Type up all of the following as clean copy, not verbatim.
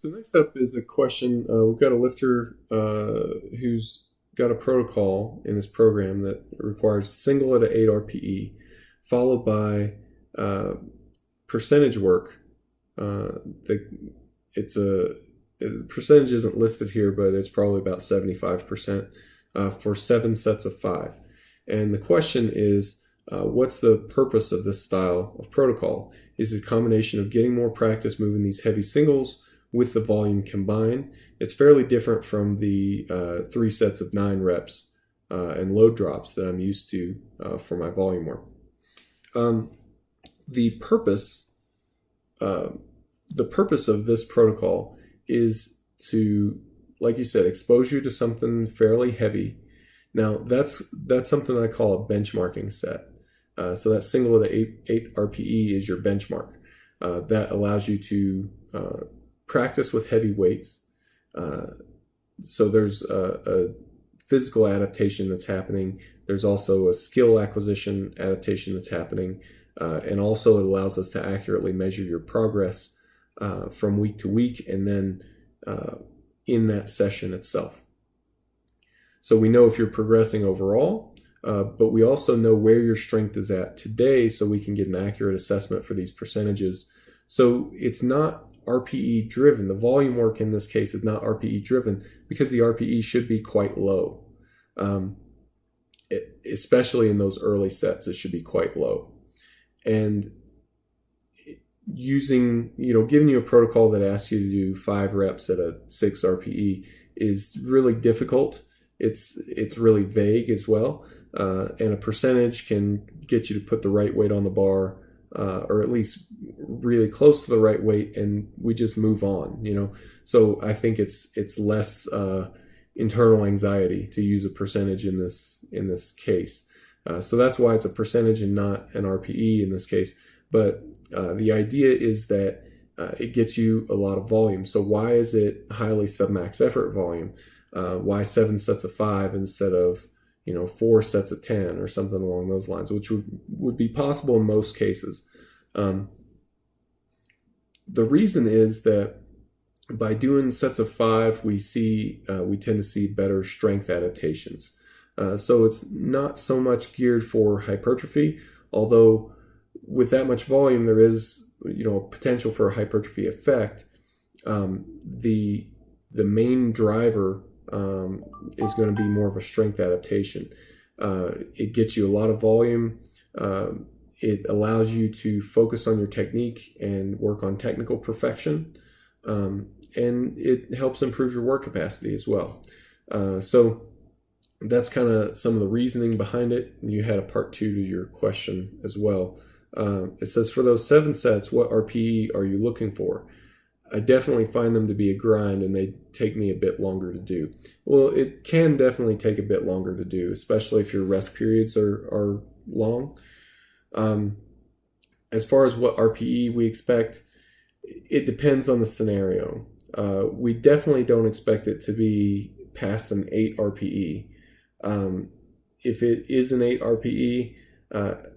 So next up is a question. We've got a lifter who's got a protocol in his program that requires a single at 8 RPE, followed by uh, percentage work. The it's a percentage isn't listed here, but it's probably about 75% for 7 sets of 5. And the question is, what's the purpose of this style of protocol? Is it a combination of getting more practice moving these heavy singles with the volume combined? It's fairly different from the 3 sets of 9 reps and load drops that I'm used to for my volume work. Um, the purpose uh, the purpose of this protocol is to, like you said, expose you to something fairly heavy. Now that's something I call a benchmarking set. So that single at 8 RPE is your benchmark. That allows you to practice with heavy weights. So there's a physical adaptation that's happening. There's also a skill acquisition adaptation that's happening. And also it allows us to accurately measure your progress from week to week and then in that session itself. So we know if you're progressing overall, but we also know where your strength is at today so we can get an accurate assessment for these percentages. So it's not RPE driven. The volume work in this case is not RPE driven because the RPE should be quite low. Especially in those early sets, it should be quite low. And giving you a protocol that asks you to do 5 reps at a 6 RPE is really difficult. It's really vague as well. And a percentage can get you to put the right weight on the bar, or at least really close to the right weight, and we just move on, So I think it's less internal anxiety to use a percentage in this case. So that's why it's a percentage and not an RPE in this case. But the idea is that it gets you a lot of volume. So why is it highly submax effort volume? Why 7 sets of 5 instead of 4 sets of 10 or something along those lines, which would be possible in most cases. The reason is that by doing sets of 5, we tend to see better strength adaptations. So it's not so much geared for hypertrophy, although with that much volume, there is potential for a hypertrophy effect. The main driver is going to be more of a strength adaptation. It gets you a lot of volume. It allows you to focus on your technique and work on technical perfection. And it helps improve your work capacity as well. So that's kind of some of the reasoning behind it. You had a part 2 to your question as well. It says, for those 7 sets, what RPE are you looking for? I definitely find them to be a grind and they take me a bit longer to do. Well, it can definitely take a bit longer to do, especially if your rest periods are long. As far as what RPE we expect, it depends on the scenario. We definitely don't expect it to be past an 8 RPE. If it is an 8 RPE,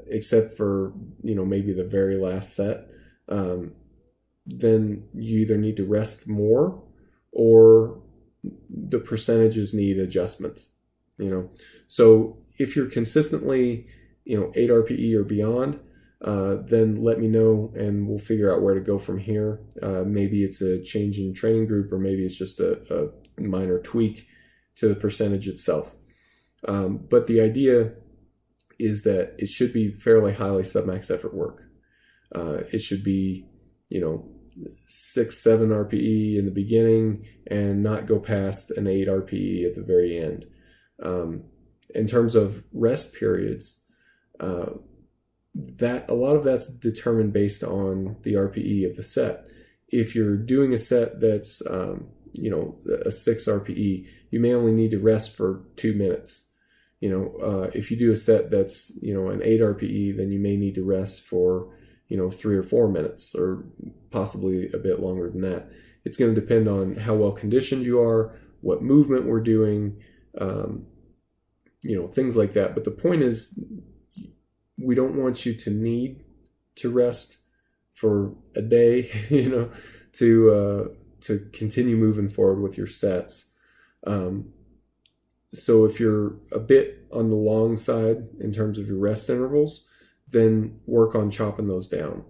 except for maybe the very last set, then you either need to rest more or the percentages need adjustment. So if you're consistently 8 RPE or beyond, then let me know and we'll figure out where to go from here. Maybe it's a change in training group, or maybe it's just a minor tweak to the percentage itself. But the idea is that it should be fairly highly submax effort work. It should be 6, 7 RPE in the beginning and not go past an 8 RPE at the very end. In terms of rest periods, that a lot of that's determined based on the RPE of the set. If you're doing a set that's a 6 RPE, you may only need to rest for 2 minutes. If you do a set that's an 8 RPE, then you may need to rest for 3 or 4 minutes, or possibly a bit longer than that. It's going to depend on how well conditioned you are, what movement we're doing, things like that. But the point is, we don't want you to need to rest for a day, to to continue moving forward with your sets. So if you're a bit on the long side in terms of your rest intervals, then work on chopping those down.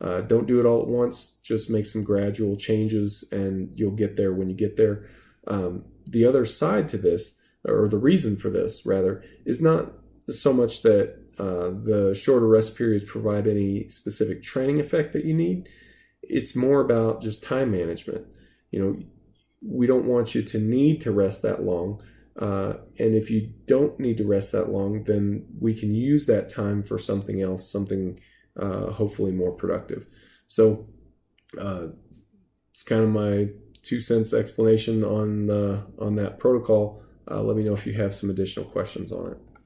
Don't do it all at once. Just make some gradual changes, and you'll get there when you get there. The other side to this, or the reason for this, rather, is not so much that the shorter rest periods provide any specific training effect that you need. It's more about just time management. We don't want you to need to rest that long. And if you don't need to rest that long, then we can use that time for something else, something hopefully more productive. So it's kind of my 2 cents explanation on that protocol. Let me know if you have some additional questions on it.